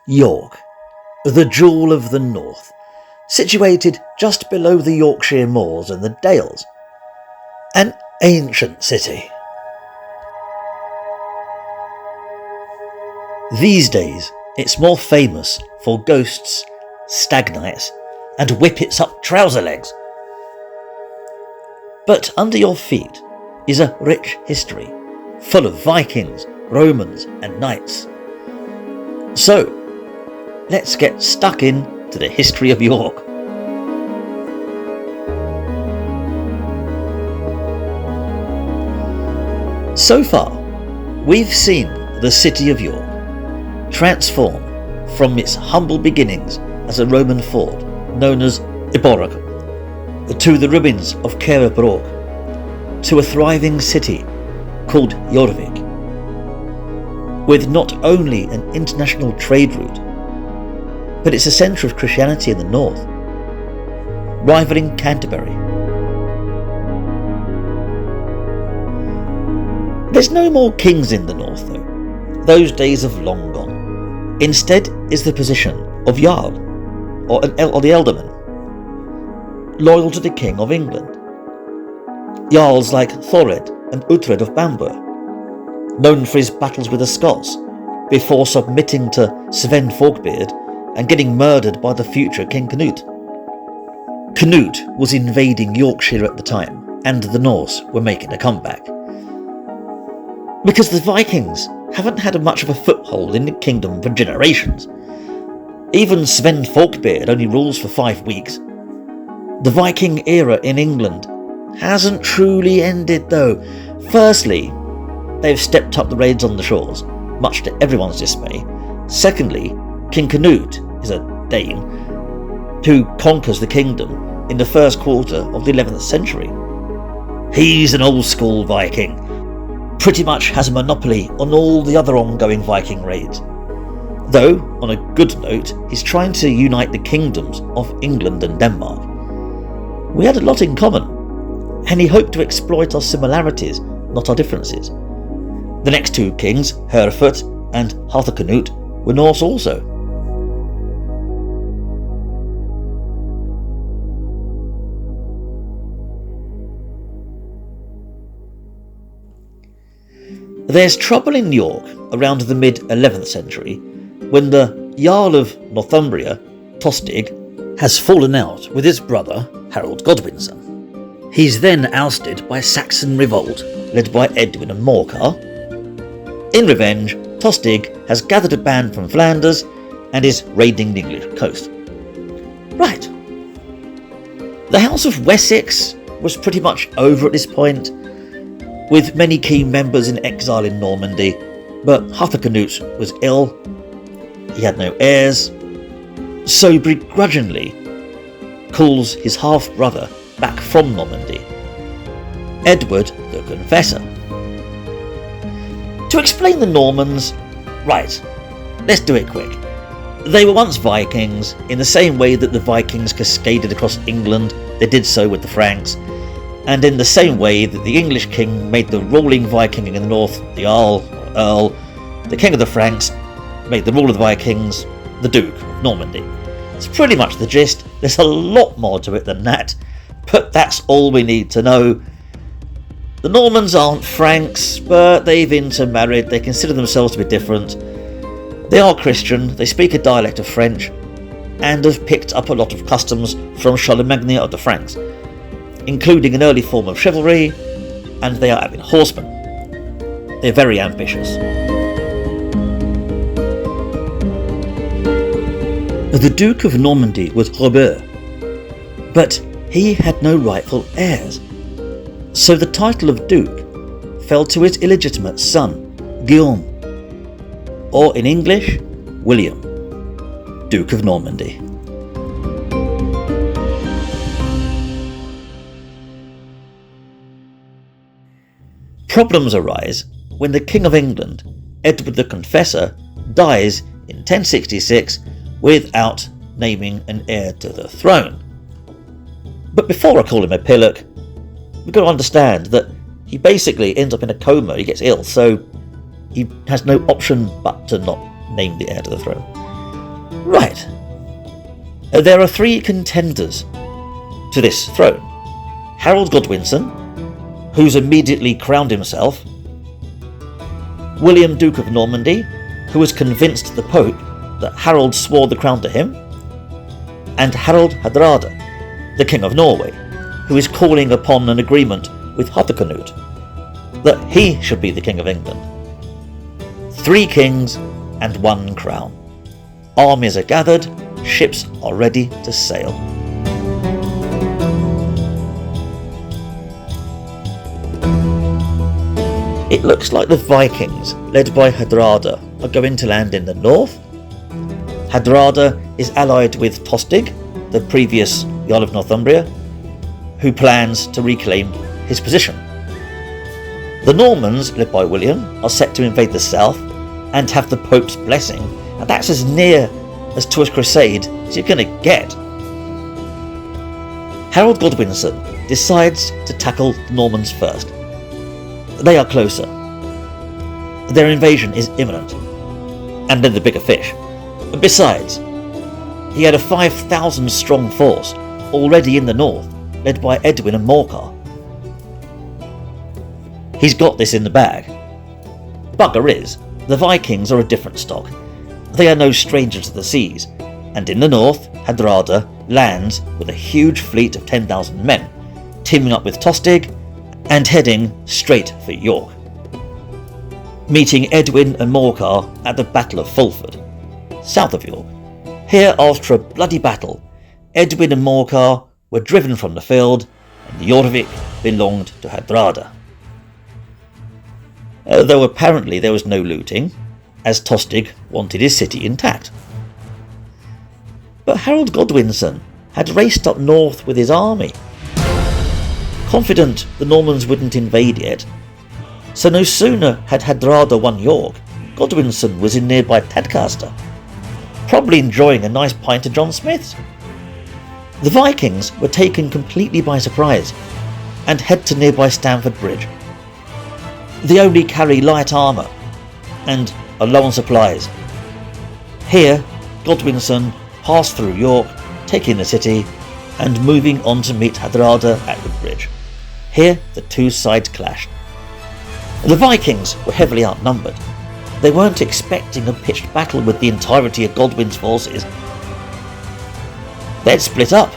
York, the jewel of the north, situated just below the Yorkshire moors and the dales. An ancient city. These days, it's more famous for ghosts, stag nights, and whippets-up trouser legs. But under your feet is a rich history, full of Vikings, Romans, and knights. So, let's get stuck in to the history of York. So far, we've seen the city of York transform from its humble beginnings as a Roman fort known as Eboracum, to the ruins of Caer-y-Brok, to a thriving city called Jorvik, with not only an international trade route, but it's a centre of Christianity in the north, rivaling Canterbury. There's no more kings in the north though. Those days have long gone. Instead is the position of Jarl, or the Ealdorman, loyal to the King of England. Jarls like Thored and Uhtred of Bambur, known for his battles with the Scots, before submitting to Sven Forkbeard and getting murdered by the future King Canute. Canute was invading Yorkshire at the time, and the Norse were making a comeback. Because the Vikings haven't had much of a foothold in the kingdom for generations. Even Sven Forkbeard only rules for 5 weeks. The Viking era in England hasn't truly ended though. Firstly, they've stepped up the raids on the shores, much to everyone's dismay. Secondly, King Canute is a Dane who conquers the kingdom in the first quarter of the 11th century. He's an old school Viking, pretty much has a monopoly on all the other ongoing Viking raids. Though, on a good note, he's trying to unite the kingdoms of England and Denmark. We had a lot in common, and he hoped to exploit our similarities, not our differences. The next two kings, Hereford and Harthacnut, were Norse also. There's trouble in York around the mid-11th century when the Jarl of Northumbria, Tostig, has fallen out with his brother Harold Godwinson. He's then ousted by Saxon revolt led by Edwin and Morcar. In revenge, Tostig has gathered a band from Flanders and is raiding the English coast. Right. The House of Wessex was pretty much over at this point, with many key members in exile in Normandy, but Harthacnut was ill, he had no heirs, so begrudgingly calls his half-brother back from Normandy, Edward the Confessor. To explain the Normans, right, let's do it quick. They were once Vikings, in the same way that the Vikings cascaded across England, they did so with the Franks, and in the same way that the English king made the ruling Viking in the north the Jarl or Earl, the king of the Franks made the rule of the Vikings the Duke of Normandy. It's pretty much the gist. There's a lot more to it than that, but that's all we need to know. The Normans aren't Franks, but they've intermarried, they consider themselves to be different. They are Christian, they speak a dialect of French, and have picked up a lot of customs from Charlemagne of the Franks, including an early form of chivalry, and they are avid horsemen. They're very ambitious. The Duke of Normandy was Robert, but he had no rightful heirs, so the title of Duke fell to his illegitimate son, Guillaume, or in English, William, Duke of Normandy. Problems arise when the King of England, Edward the Confessor, dies in 1066 without naming an heir to the throne. But before I call him a pillock, we've got to understand that he basically ends up in a coma, he gets ill, so he has no option but to not name the heir to the throne. Right. There are three contenders to this throne. Harold Godwinson, who's immediately crowned himself, William, Duke of Normandy, who has convinced the Pope that Harold swore the crown to him, and Harald Hardrada, the King of Norway, who is calling upon an agreement with Harthacnut that he should be the King of England. 3 kings and 1 crown. Armies are gathered, ships are ready to sail. It looks like the Vikings, led by Hardrada, are going to land in the north. Hardrada is allied with Tostig, the previous Jarl of Northumbria, who plans to reclaim his position. The Normans, led by William, are set to invade the south and have the Pope's blessing, and that's as near as to a crusade as you're going to get. Harold Godwinson decides to tackle the Normans first. They are closer. Their invasion is imminent, and then the bigger fish. Besides, he had a 5,000 strong force already in the north, led by Edwin and Morcar. He's got this in the bag. Bugger is, the Vikings are a different stock. They are no stranger to the seas, and in the north, Hardrada lands with a huge fleet of 10,000 men, teaming up with Tostig and heading straight for York, meeting Edwin and Morcar at the Battle of Fulford, south of York. Here, after a bloody battle, Edwin and Morcar were driven from the field, and Jorvik belonged to Hardrada. Though apparently there was no looting, as Tostig wanted his city intact. But Harold Godwinson had raced up north with his army, confident the Normans wouldn't invade yet. So no sooner had Hardrada won York, Godwinson was in nearby Tadcaster, probably enjoying a nice pint of John Smith's. The Vikings were taken completely by surprise and head to nearby Stamford Bridge. They only carry light armour and are low on supplies. Here, Godwinson passed through York, taking the city and moving on to meet Hardrada at the bridge. Here, the two sides clashed. The Vikings were heavily outnumbered. They weren't expecting a pitched battle with the entirety of Godwin's forces. They'd split up.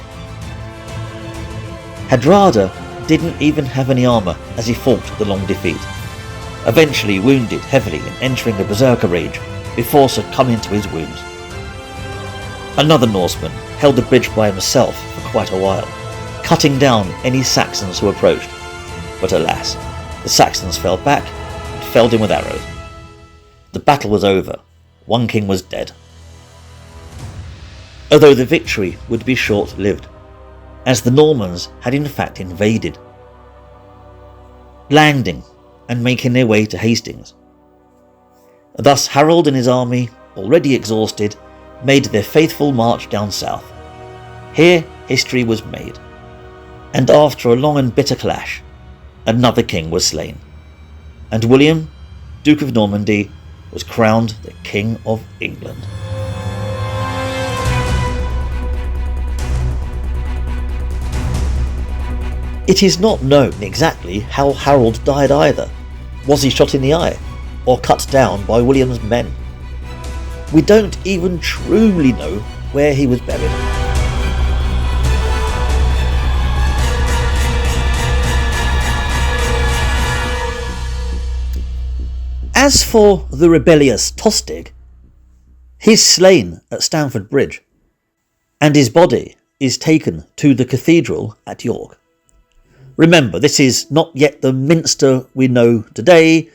Hardrada didn't even have any armour as he fought the long defeat, eventually wounded heavily and entering a berserker rage before succumbing to his wounds. Another Norseman held the bridge by himself for quite a while, cutting down any Saxons who approached, but alas, the Saxons fell back and felled him with arrows. The battle was over. One king was dead. Although the victory would be short-lived, as the Normans had in fact invaded, landing and making their way to Hastings. Thus Harold and his army, already exhausted, made their faithful march down south. Here history was made, and after a long and bitter clash, another king was slain, and William, Duke of Normandy, was crowned the King of England. It is not known exactly how Harold died either. Was he shot in the eye, or cut down by William's men? We don't even truly know where he was buried. As for the rebellious Tostig, he's slain at Stamford Bridge, and his body is taken to the cathedral at York. Remember, this is not yet the Minster we know today.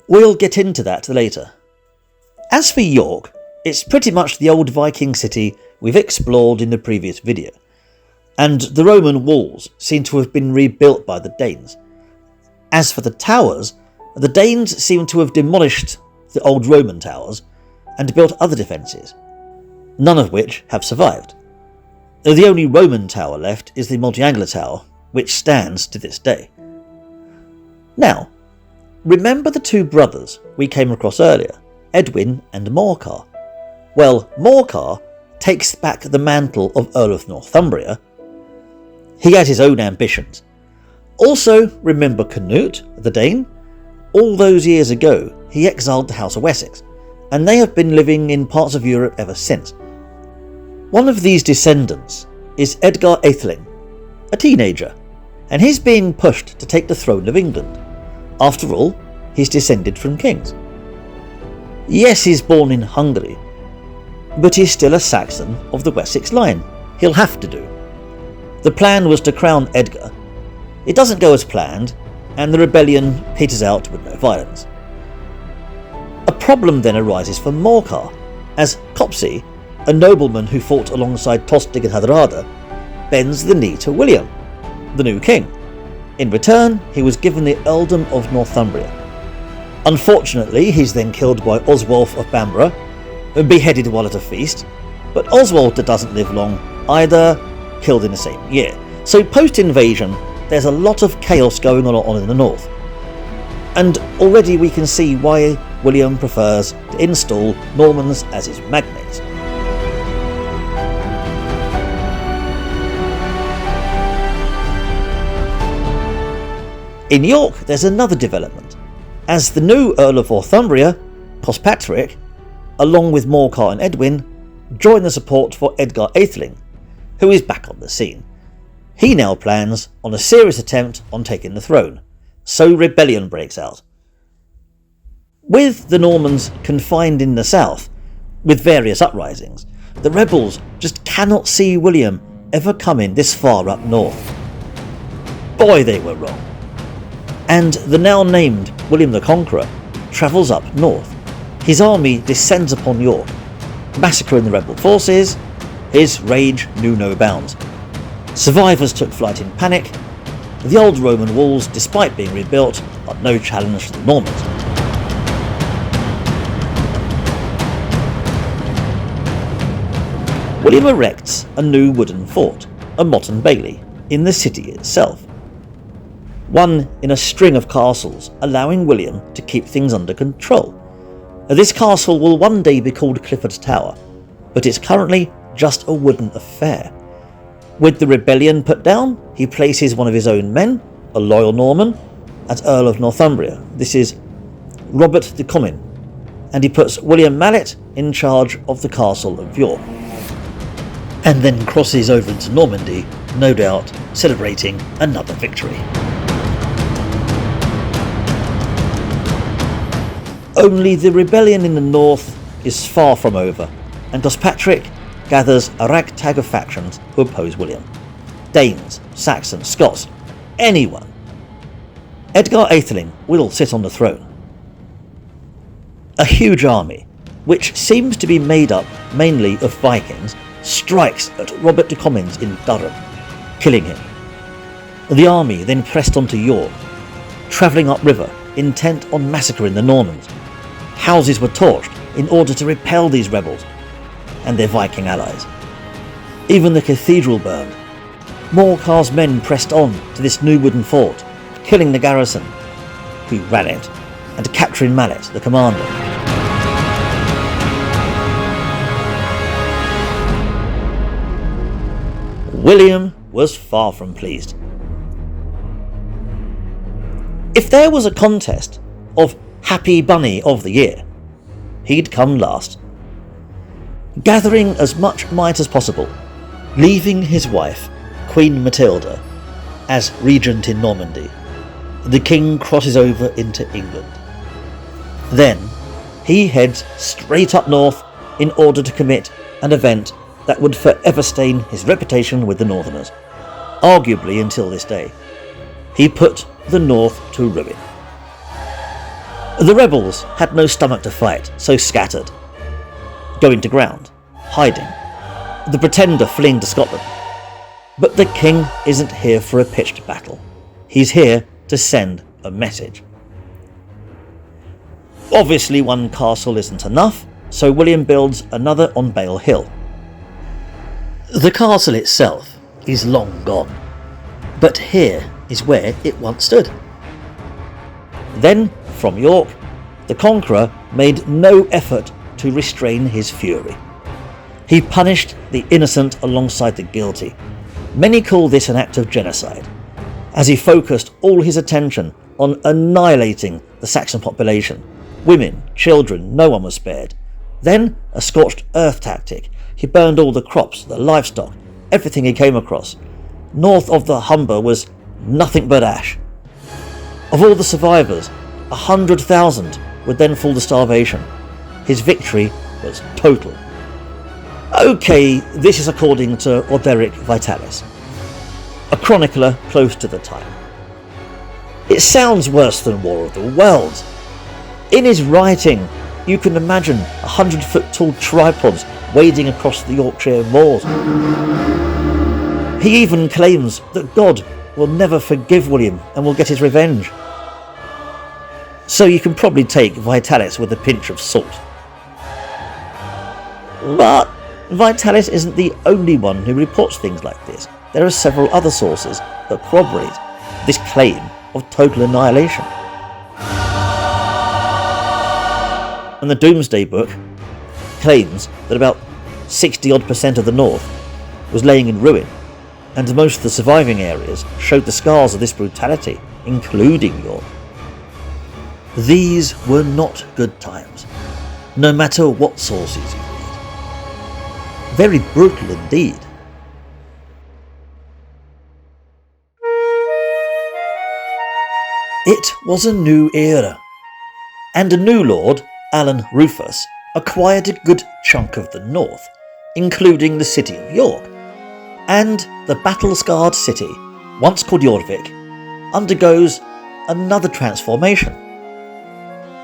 We'll get into that later. As for York, it's pretty much the old Viking city we've explored in the previous video, and the Roman walls seem to have been rebuilt by the Danes. As for the towers, the Danes seem to have demolished the old Roman towers and built other defences, none of which have survived. The only Roman tower left is the multi-angular tower, which stands to this day. Now, remember the two brothers we came across earlier, Edwin and Morcar? Well, Morcar takes back the mantle of Earl of Northumbria. He has his own ambitions. Also, remember Canute, the Dane? All those years ago, he exiled the House of Wessex, and they have been living in parts of Europe ever since. One of these descendants is Edgar Atheling, a teenager, and he's being pushed to take the throne of England. After all, he's descended from kings. Yes, he's born in Hungary, but he's still a Saxon of the Wessex line. He'll have to do. The plan was to crown Edgar. It doesn't go as planned, and the rebellion peters out with no violence. A problem then arises for Morcar, as Copsey, a nobleman who fought alongside Tostig and Hardrada, bends the knee to William, the new king. In return, he was given the earldom of Northumbria. Unfortunately, he's then killed by Oswulf of Bamborough, and beheaded while at a feast, but Oswald doesn't live long either, killed in the same year. So post-invasion, there's a lot of chaos going on in the north. And already we can see why William prefers to install Normans as his magnates. In York, there's another development, as the new Earl of Northumbria, Cospatrick, along with Morcar and Edwin, join the support for Edgar Atheling, who is back on the scene. He now plans on a serious attempt on taking the throne, so rebellion breaks out. With the Normans confined in the south, with various uprisings, the rebels just cannot see William ever coming this far up north. Boy, they were wrong. And the now named William the Conqueror travels up north. His army descends upon York, massacring the rebel forces. His rage knew no bounds. Survivors took flight in panic. The old Roman walls, despite being rebuilt, are no challenge to the Normans. William erects a new wooden fort, a Motte Bailey, in the city itself. One in a string of castles, allowing William to keep things under control. This castle will one day be called Clifford's Tower, but it's currently just a wooden affair. With the rebellion put down, he places one of his own men, a loyal Norman, as Earl of Northumbria. This is Robert de Comyn, and he puts William Mallet in charge of the castle of York. And then crosses over into Normandy, no doubt celebrating another victory. Only the rebellion in the north is far from over, and Cospatrick gathers a ragtag of factions who oppose William. Danes, Saxons, Scots, anyone. Edgar Atheling will sit on the throne. A huge army, which seems to be made up mainly of Vikings, strikes at Robert de Comyn in Durham, killing him. The army then pressed on to York, travelling upriver, intent on massacring the Normans. Houses were torched in order to repel these rebels and their Viking allies. Even the cathedral burned. Morcar's men pressed on to this new wooden fort, killing the garrison, who ran it, and capturing Mallet, the commander. William was far from pleased. If there was a contest of Happy Bunny of the Year, he'd come last. Gathering as much might as possible, leaving his wife, Queen Matilda, as regent in Normandy, the king crosses over into England. Then he heads straight up north in order to commit an event that would forever stain his reputation with the Northerners, arguably until this day. He put the North to ruin. The rebels had no stomach to fight, so scattered, going to ground, hiding, the Pretender fleeing to Scotland. But the king isn't here for a pitched battle. He's here to send a message. Obviously one castle isn't enough, so William builds another on Bale Hill. The castle itself is long gone, but here is where it once stood. Then, from York, the conqueror made no effort to restrain his fury. He punished the innocent alongside the guilty. Many call this an act of genocide, as he focused all his attention on annihilating the Saxon population. Women, children, no one was spared. Then, a scorched earth tactic. He burned all the crops, the livestock, everything he came across. North of the Humber was nothing but ash. Of all the survivors, 100,000 would then fall to starvation. His victory was total. Okay, this is according to Orderic Vitalis, a chronicler close to the time. It sounds worse than War of the Worlds. In his writing, you can imagine 100-foot-tall tripods wading across the Yorkshire moors. He even claims that God will never forgive William and will get his revenge. So you can probably take Vitalis with a pinch of salt. But Vitalis isn't the only one who reports things like this. There are several other sources that corroborate this claim of total annihilation. And the Doomsday Book claims that about 60% of the north was laying in ruin, and most of the surviving areas showed the scars of this brutality, including York. These were not good times, no matter what sources you read. Very brutal indeed. It was a new era, and a new lord, Alan Rufus, acquired a good chunk of the north, including the city of York, and the battle-scarred city, once called Jorvik, undergoes another transformation.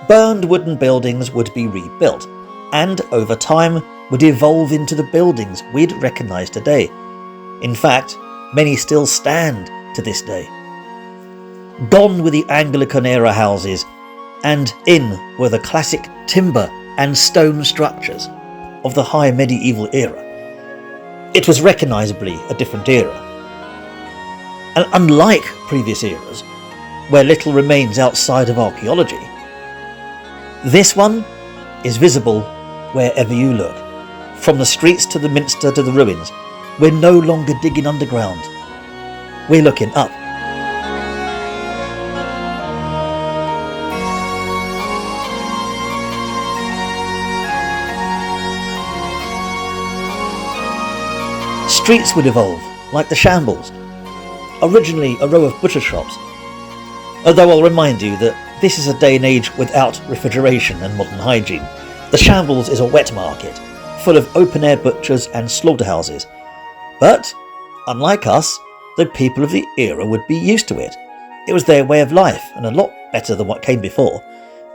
Burned wooden buildings would be rebuilt, and over time would evolve into the buildings we'd recognise today. In fact, many still stand to this day. Gone were the Anglican-era houses, and in were the classic timber and stone structures of the high medieval era. It was recognisably a different era. And unlike previous eras, where little remains outside of archaeology, this one is visible wherever you look. From the streets to the minster to the ruins, we're no longer digging underground. We're looking up. Streets would evolve, like the shambles. Originally a row of butcher shops. Although I'll remind you that this is a day and age without refrigeration and modern hygiene. The shambles is a wet market, full of open-air butchers and slaughterhouses. But, unlike us, the people of the era would be used to it. It was their way of life, and a lot better than what came before.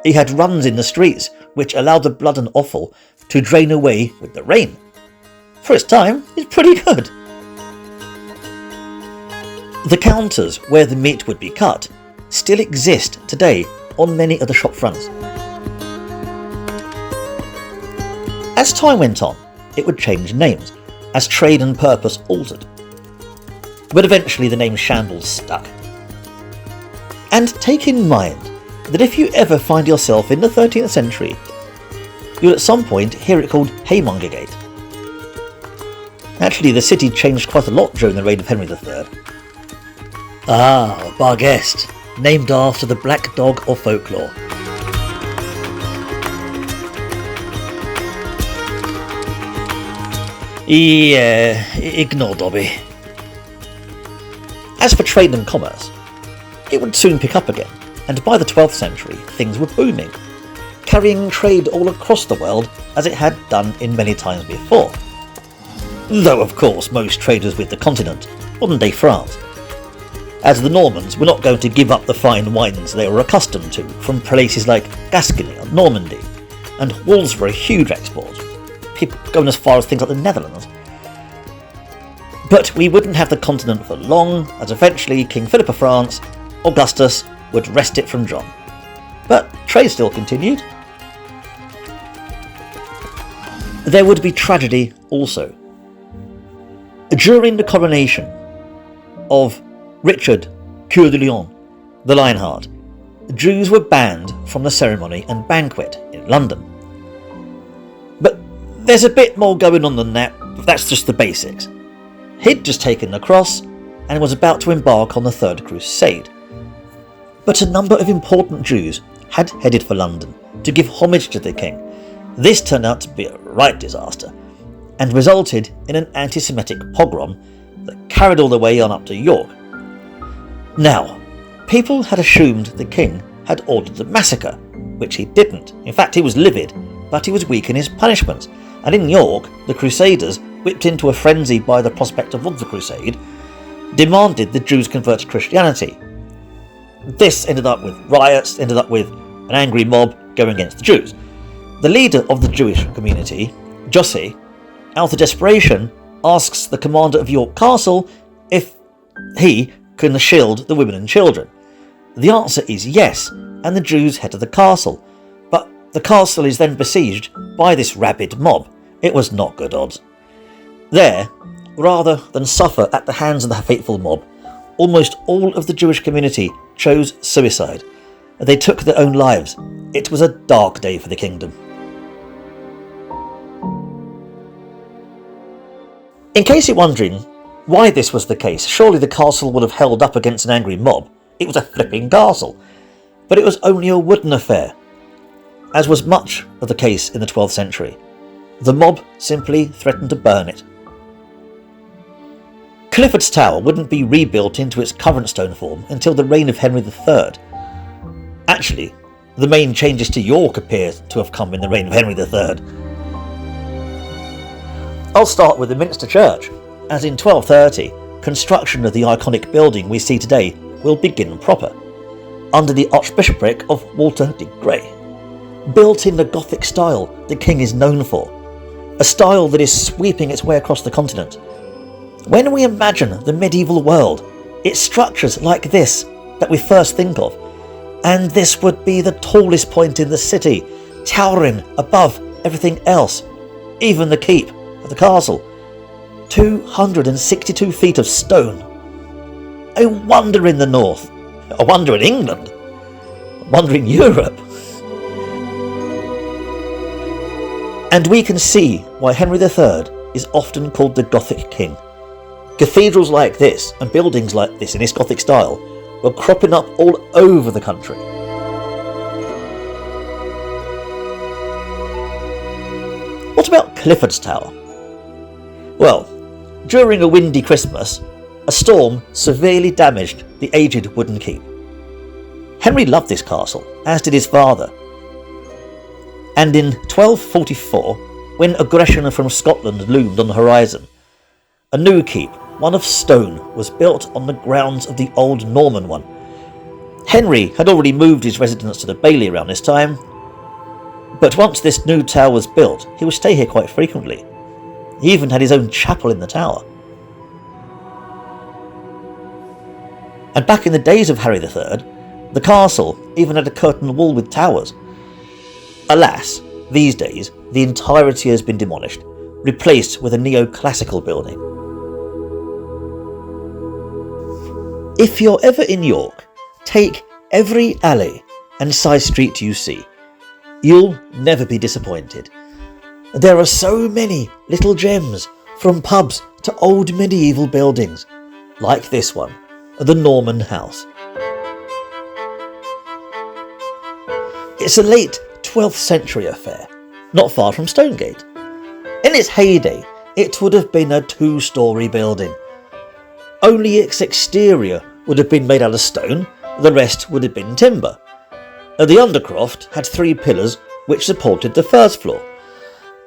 He had runs in the streets, which allowed the blood and offal to drain away with the rain. For its time, it's pretty good. The counters where the meat would be cut still exist today on many of the shop fronts. As time went on, it would change names, as trade and purpose altered. But eventually the name Shambles stuck. And take in mind that if you ever find yourself in the 13th century, you'll at some point hear it called Haymongergate. Actually, the city changed quite a lot during the reign of Henry III. Ah, Barguest, named after the black dog of folklore. Yeah, ignore Dobby. As for trade and commerce, it would soon pick up again, and by the 12th century things were booming, carrying trade all across the world as it had done in many times before. Though of course most traders with the continent, modern-day France, as the Normans were not going to give up the fine wines they were accustomed to from places like Gascony or Normandy, and wools were a huge export, people going as far as things like the Netherlands. But we wouldn't have the continent for long, as eventually King Philip of France, Augustus, would wrest it from John. But trade still continued. There would be tragedy also. During the coronation of Richard Coeur de Lion, the Lionheart, Jews were banned from the ceremony and banquet in London. There's a bit more going on than that, but that's just the basics. He'd just taken the cross and was about to embark on the Third Crusade. But a number of important Jews had headed for London to give homage to the king. This turned out to be a right disaster and resulted in an anti-Semitic pogrom that carried all the way on up to York. Now, people had assumed the king had ordered the massacre, which he didn't. In fact, he was livid, but he was weak in his punishments. And in York, the Crusaders, whipped into a frenzy by the prospect of the crusade, demanded the Jews convert to Christianity. This ended up with riots, ended up with an angry mob going against the Jews. The leader of the Jewish community, Jossi, out of desperation, asks the commander of York Castle if he can shield the women and children. The answer is yes, and the Jews head to the castle. But the castle is then besieged by this rabid mob. It was not good odds. There, rather than suffer at the hands of the fateful mob, almost all of the Jewish community chose suicide. They took their own lives. It was a dark day for the kingdom. In case you're wondering why this was the case, surely the castle would have held up against an angry mob. It was a flipping castle. But it was only a wooden affair, as was much of the case in the 12th century. The mob simply threatened to burn it. Clifford's Tower wouldn't be rebuilt into its current stone form until the reign of Henry III. Actually, the main changes to York appear to have come in the reign of Henry III. I'll start with the Minster Church, as in 1230, construction of the iconic building we see today will begin proper, under the Archbishopric of Walter de Grey. Built in the Gothic style the king is known for, a style that is sweeping its way across the continent. When we imagine the medieval world, it's structures like this that we first think of, and this would be the tallest point in the city, towering above everything else, even the keep of the castle. 262 feet of stone. A wonder in the north, a wonder in England, a wonder in Europe. And we can see why Henry III is often called the Gothic King. Cathedrals like this and buildings like this in this Gothic style were cropping up all over the country. What about Clifford's Tower? Well, during a windy Christmas, a storm severely damaged the aged wooden keep. Henry loved this castle, as did his father. And in 1244, when aggression from Scotland loomed on the horizon, a new keep, one of stone, was built on the grounds of the old Norman one. Henry had already moved his residence to the Bailey around this time, but once this new tower was built, he would stay here quite frequently. He even had his own chapel in the tower. And back in the days of Harry III, the castle even had a curtain wall with towers. Alas, these days, the entirety has been demolished, replaced with a neoclassical building. If you're ever in York, take every alley and side street you see. You'll never be disappointed. There are so many little gems, from pubs to old medieval buildings, like this one, the Norman House. It's a late 12th century affair, not far from Stonegate. In its heyday, it would have been a 2-storey building. Only its exterior would have been made out of stone, the rest would have been timber. The undercroft had 3 pillars which supported the first floor.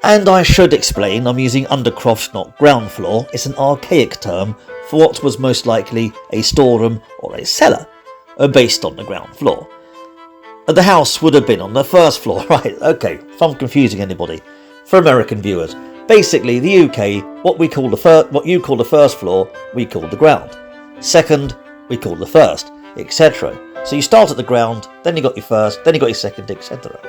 And I should explain I'm using undercroft, not ground floor. It's an archaic term for what was most likely a storeroom or a cellar, based on the ground floor. The house would have been on the first floor, right? Okay, if I'm confusing anybody. For American viewers, basically the UK, what you call the first floor, we call the ground. Second, we call the first, etc. So you start at the ground, then you got your first, then you got your second, etc.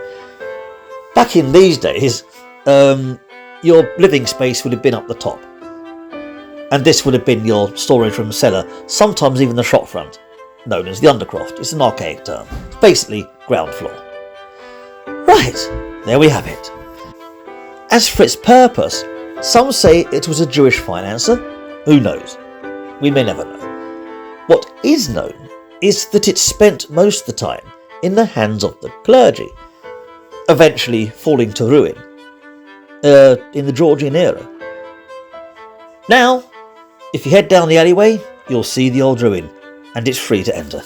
Back in these days, your living space would have been up the top, and this would have been your storage room, cellar, sometimes even the shop front, known as the undercroft. It's an archaic term. It's basically ground floor. Right, there we have it. As for its purpose, some say it was a Jewish financier. Who knows? We may never know. What is known is that it spent most of the time in the hands of the clergy, eventually falling to ruin in the Georgian era. Now, if you head down the alleyway, you'll see the old ruin, and it's free to enter.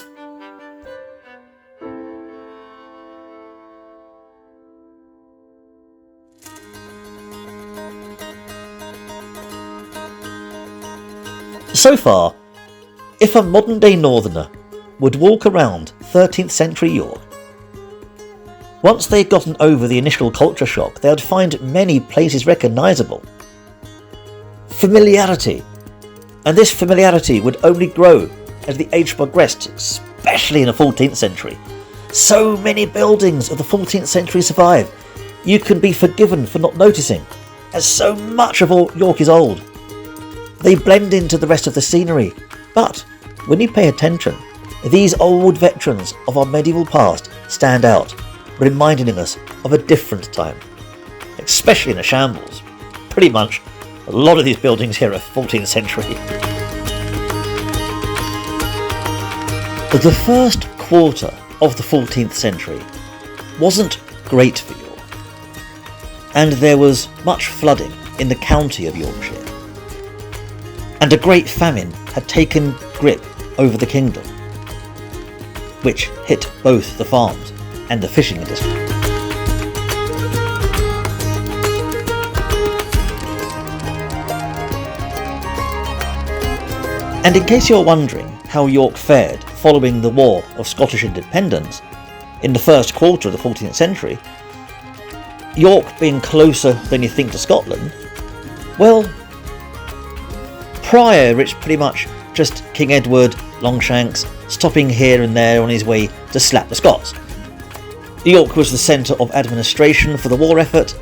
So far, if a modern-day northerner would walk around 13th century York, once they'd gotten over the initial culture shock, they would find many places recognisable. Familiarity. And this familiarity would only grow as the age progressed, especially in the 14th century. So many buildings of the 14th century survive. You can be forgiven for not noticing, as so much of York is old. They blend into the rest of the scenery, but when you pay attention, these old veterans of our medieval past stand out, reminding us of a different time, especially in the shambles. Pretty much, a lot of these buildings here are 14th century. The first quarter of the 14th century wasn't great for York, and there was much flooding in the county of Yorkshire, and a great famine had taken grip over the kingdom, which hit both the farms and the fishing industry. And in case you're wondering how York fared following the War of Scottish Independence in the first quarter of the 14th century, York being closer than you think to Scotland, well, prior it's pretty much just King Edward, Longshanks, stopping here and there on his way to slap the Scots. York was the centre of administration for the war effort.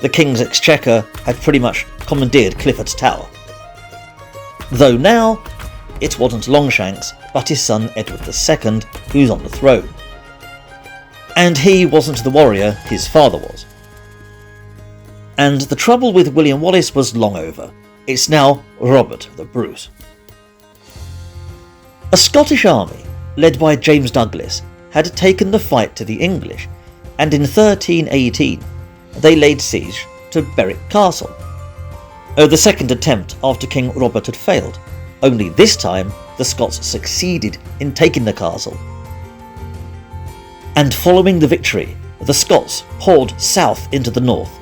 The King's Exchequer had pretty much commandeered Clifford's Tower. Though now, it wasn't Longshanks, but his son Edward II who's on the throne. And he wasn't the warrior his father was. And the trouble with William Wallace was long over. It's now Robert the Bruce. A Scottish army, led by James Douglas, had taken the fight to the English, and in 1318 they laid siege to Berwick Castle. The second attempt after King Robert had failed, only this time the Scots succeeded in taking the castle. And following the victory, the Scots poured south into the north.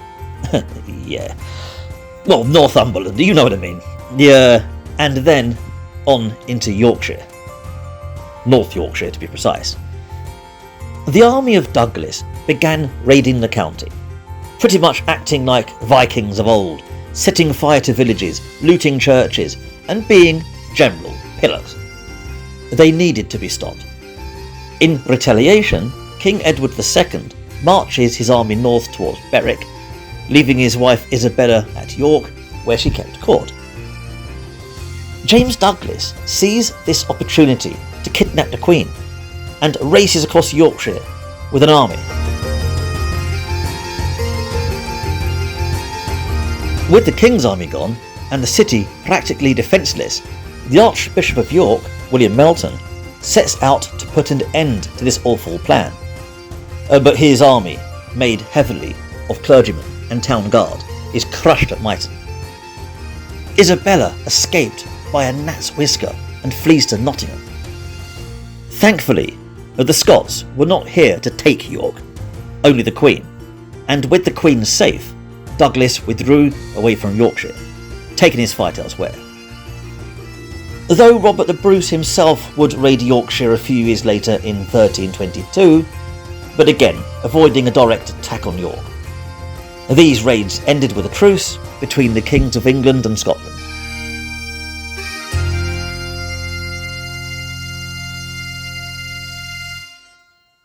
Yeah. Well, Northumberland, you know what I mean. Yeah, and then on into Yorkshire. North Yorkshire, to be precise. The army of Douglas began raiding the county, pretty much acting like Vikings of old, setting fire to villages, looting churches, and being general pillars. They needed to be stopped. In retaliation, King Edward II marches his army north towards Berwick, leaving his wife Isabella at York, where she kept court. James Douglas sees this opportunity to kidnap the Queen and races across Yorkshire with an army. With the King's army gone and the city practically defenceless, the Archbishop of York, William Melton, sets out to put an end to this awful plan. But his army, made heavily of clergymen and town guard, is crushed at Myton. Isabella escaped by a gnat's whisker and flees to Nottingham. Thankfully, the Scots were not here to take York, only the Queen, and with the Queen safe, Douglas withdrew away from Yorkshire, taking his fight elsewhere. Though Robert the Bruce himself would raid Yorkshire a few years later in 1322, but again avoiding a direct attack on York. These raids ended with a truce between the kings of England and Scotland.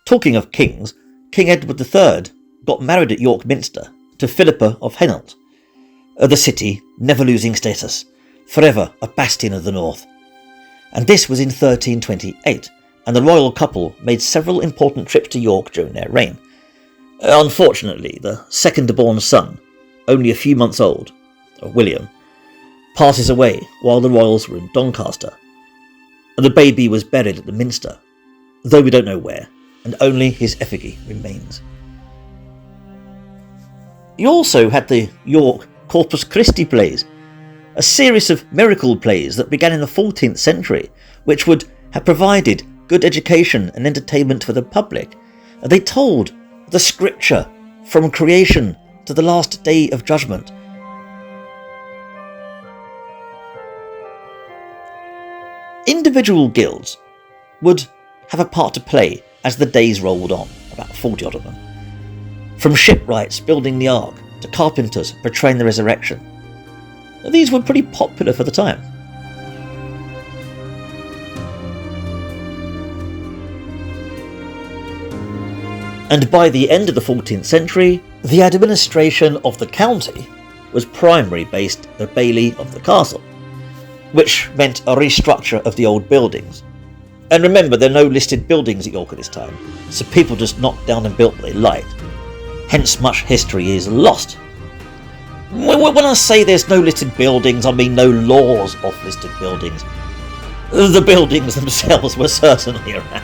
Talking of kings, King Edward III got married at York Minster to Philippa of Hainault, the city never losing status, forever a bastion of the north. And this was in 1328, and the royal couple made several important trips to York during their reign. Unfortunately, the second-born son, only a few months old, William, passes away while the royals were in Doncaster. The baby was buried at the Minster, though we don't know where, and only his effigy remains. You also had the York Corpus Christi plays, a series of miracle plays that began in the 14th century, which would have provided good education and entertainment for the public. They told the scripture from creation to the last day of judgment. Individual guilds would have a part to play as the days rolled on, about 40 odd of them. From shipwrights building the ark to carpenters portraying the resurrection. These were pretty popular for the time. And by the end of the 14th century, the administration of the county was primarily based at the bailey of the castle, which meant a restructure of the old buildings. And remember, there are no listed buildings at York at this time, so people just knocked down and built what they liked. Hence much history is lost. When I say there's no listed buildings, I mean no laws of listed buildings. The buildings themselves were certainly around.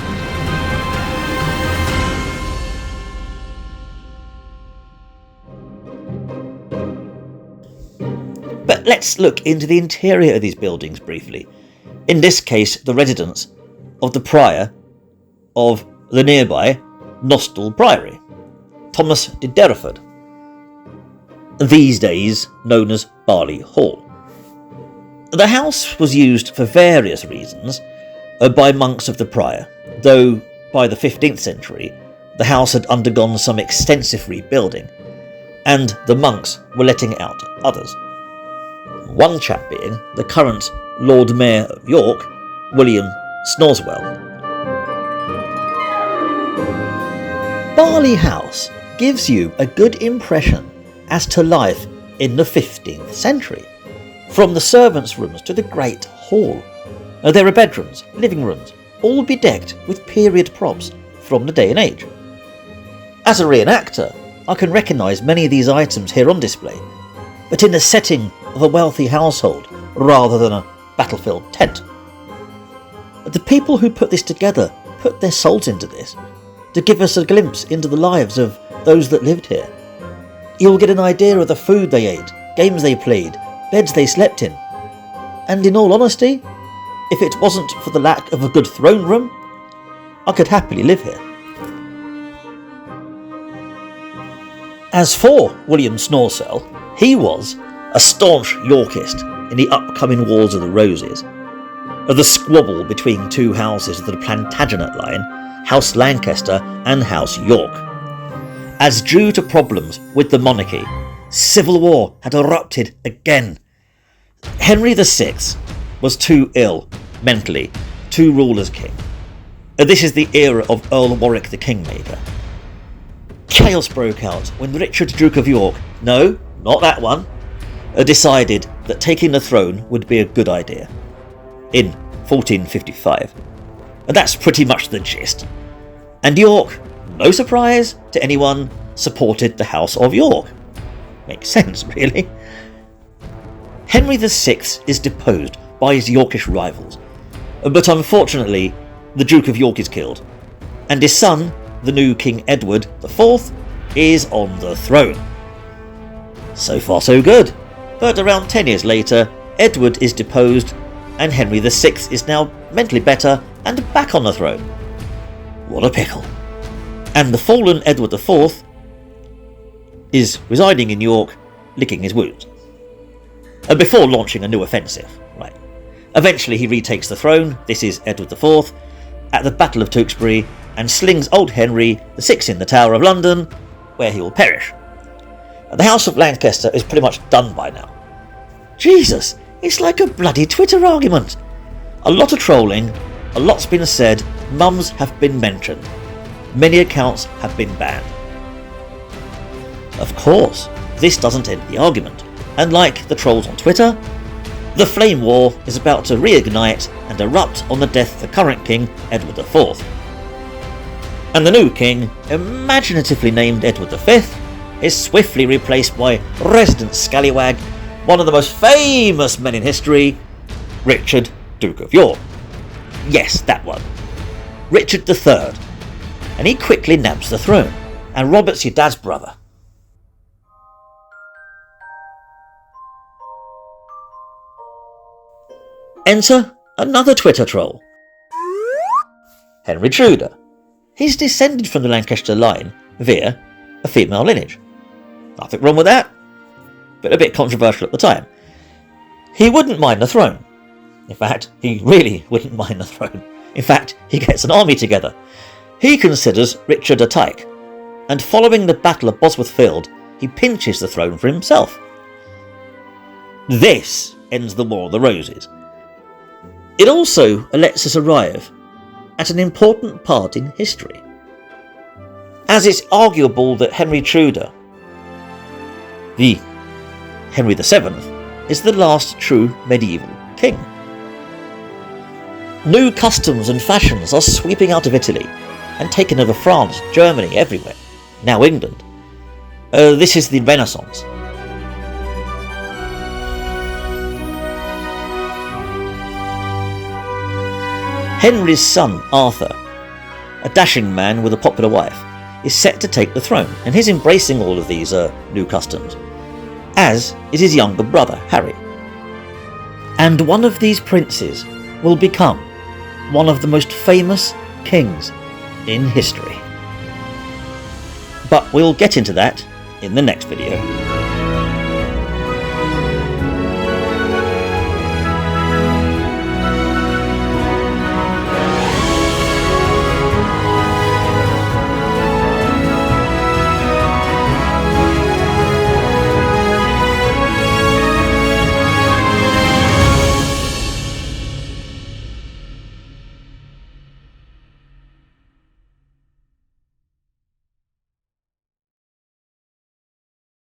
But let's look into the interior of these buildings briefly. In this case, the residence of the prior of the nearby Nostell Priory, Thomas de Derriford, these days known as Barley Hall. The house was used for various reasons by monks of the prior, though by the 15th century the house had undergone some extensive rebuilding, and the monks were letting out others. One chap being the current Lord Mayor of York, William Snorswell. Barley House gives you a good impression as to life in the 15th century, from the servants' rooms to the Great Hall. There are bedrooms, living rooms, all bedecked with period props from the day and age. As a reenactor, I can recognise many of these items here on display, but in the setting of a wealthy household rather than a battlefield tent. The people who put this together put their salt into this to give us a glimpse into the lives of those that lived here. You'll get an idea of the food they ate, games they played, beds they slept in. And in all honesty, if it wasn't for the lack of a good throne room, I could happily live here. As for William Snorswell, he was a staunch Yorkist in the upcoming Wars of the Roses, of the squabble between two houses of the Plantagenet line, House Lancaster and House York. As due to problems with the monarchy, civil war had erupted again. Henry VI was too ill, mentally, to rule as king. This is the era of Earl Warwick the Kingmaker. Chaos broke out when Richard, Duke of York, no, not that one, decided that taking the throne would be a good idea, in 1455. And that's pretty much the gist. And York, no surprise to anyone, supported the House of York. Makes sense, really. Henry VI is deposed by his Yorkish rivals, but unfortunately the Duke of York is killed, and his son, the new King Edward IV, is on the throne. So far so good, but around 10 years later, Edward is deposed and Henry VI is now mentally better and back on the throne. What a pickle. And the fallen Edward IV is residing in York, licking his wounds. And before launching a new offensive, right. Eventually he retakes the throne, this is Edward IV, at the Battle of Tewkesbury, and slings old Henry VI in the Tower of London, where he will perish. And the House of Lancaster is pretty much done by now. Jesus, it's like a bloody Twitter argument. A lot of trolling, a lot's been said, mums have been mentioned. Many accounts have been banned. Of course, this doesn't end the argument, and like the trolls on Twitter, the flame war is about to reignite and erupt on the death of the current king, Edward IV. And the new king, imaginatively named Edward V, is swiftly replaced by resident scallywag, one of the most famous men in history, Richard, Duke of York. Yes, that one. Richard III. And he quickly nabs the throne. And Robert's your dad's brother. Enter another Twitter troll. Henry Tudor. He's descended from the Lancaster line via a female lineage. Nothing wrong with that, but a bit controversial at the time. He wouldn't mind the throne. In fact, he really wouldn't mind the throne. In fact, he gets an army together. He considers Richard a tyke, and following the Battle of Bosworth Field, he pinches the throne for himself. This ends the War of the Roses. It also lets us arrive at an important part in history, as it's arguable that Henry Tudor, the Henry VII, is the last true medieval king. New customs and fashions are sweeping out of Italy and taking over France, Germany, everywhere, now England. This is the Renaissance. Henry's son, Arthur, a dashing man with a popular wife, is set to take the throne, and he's embracing all of these new customs, as is his younger brother, Harry. And one of these princes will become one of the most famous kings in history. But we'll get into that in the next video.